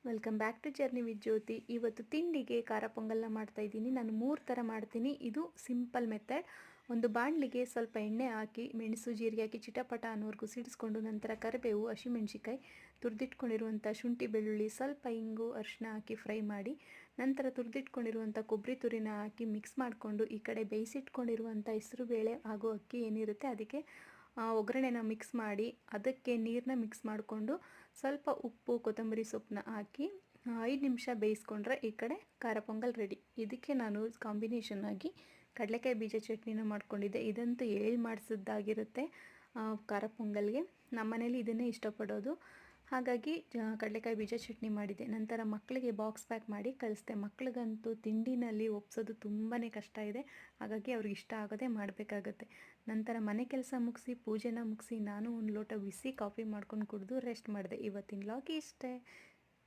Welcome back to journey with Jyothi. ಇವತ್ತು ತಿಂಡಿಗೆ ಖಾರ ಪೊಂಗಲ್ನ ಮಾಡ್ತಾ ಇದ್ದೀನಿ. ನಾನು 3 ಥರ ಮಾಡ್ತೀನಿ. ಇದು ಸಿಂಪಲ್ ಮೆಥಡ್. ಒಂದು ಬಾಣಲಿಗೆ ಸ್ವಲ್ಪ ಎಣ್ಣೆ ಹಾಕಿ ಮೆಣಸು ಜೀರಿಗೆ ಹಾಕಿ ಚಿಟಪಟ ಅನ್ನೋವರೆಗೂ ಸಿಡಿಸ್ಕೊಂಡು, ನಂತರ ಕರಿಬೇವು, ಹಸಿಮೆಣ್ಸಿಕಾಯಿ, ತುರಿದಿಟ್ಕೊಂಡಿರುವಂಥ ಶುಂಠಿ ಬೆಳ್ಳುಳ್ಳಿ, ಸ್ವಲ್ಪ ಇಂಗು, ಅರಿಶಿನ ಹಾಕಿ ಫ್ರೈ ಮಾಡಿ, ನಂತರ ತುರಿದಿಟ್ಕೊಂಡಿರುವಂಥ ಕೊಬ್ಬರಿ ತುರಿನ ಹಾಕಿ ಮಿಕ್ಸ್ ಮಾಡಿಕೊಂಡು, ಈ ಕಡೆ ಬೇಯಿಸಿಟ್ಕೊಂಡಿರುವಂಥ ಹೆಸರುಬೇಳೆ ಹಾಗೂ ಅಕ್ಕಿ ಏನಿರುತ್ತೆ ಅದಕ್ಕೆ ಒಗ್ಗರಣೆನ ಮಿಕ್ಸ್ ಮಾಡಿ, ಅದಕ್ಕೆ ನೀರನ್ನ ಮಿಕ್ಸ್ ಮಾಡಿಕೊಂಡು ಸ್ವಲ್ಪ ಉಪ್ಪು ಕೊತ್ತಂಬರಿ ಸೊಪ್ಪನ್ನ ಹಾಕಿ 5 ನಿಮಿಷ ಬೇಯಿಸ್ಕೊಂಡ್ರೆ ಈ ಕಡೆ ಖಾರ ಪೊಂಗಲ್ ರೆಡಿ. ಇದಕ್ಕೆ ನಾನು ಕಾಂಬಿನೇಷನ್ ಆಗಿ ಕಡಲೆಕಾಯಿ ಬೀಜ ಚಟ್ನಿನ ಮಾಡ್ಕೊಂಡಿದ್ದೆ. ಇದಂತೂ ಮಾಡಿಸಿದ್ದಾಗಿರುತ್ತೆ ಖಾರ ಪೊಂಗಲ್ಗೆ. ನಮ್ಮ ಮನೇಲಿ ಇದನ್ನೇ ಇಷ್ಟಪಡೋದು. ಹಾಗಾಗಿ ಕಡಲೆಕಾಯಿ ಬೀಜ ಚಟ್ನಿ ಮಾಡಿದ್ದೆ. ನಂತರ ಮಕ್ಕಳಿಗೆ ಬಾಕ್ಸ್ ಪ್ಯಾಕ್ ಮಾಡಿ ಕಳಿಸ್ದೆ. ಮಕ್ಕಳಿಗಂತೂ ತಿಂಡಿನಲ್ಲಿ ಒಪ್ಸೋದು ತುಂಬಾ ಕಷ್ಟ ಇದೆ. ಹಾಗಾಗಿ ಅವ್ರಿಗೆ ಇಷ್ಟ ಆಗೋದೇ ಮಾಡಬೇಕಾಗತ್ತೆ. ನಂತರ ಮನೆ ಕೆಲಸ ಮುಗಿಸಿ, ಪೂಜೆನ ಮುಗಿಸಿ, ನಾನು ಒಂದು ಲೋಟ ಬಿಸಿ ಕಾಫಿ ಮಾಡ್ಕೊಂಡು ಕುಡಿದು ರೆಸ್ಟ್ ಮಾಡಿದೆ. ಇವತ್ತಿನ ವ್ಲಾಗ್ ಇಷ್ಟೇ.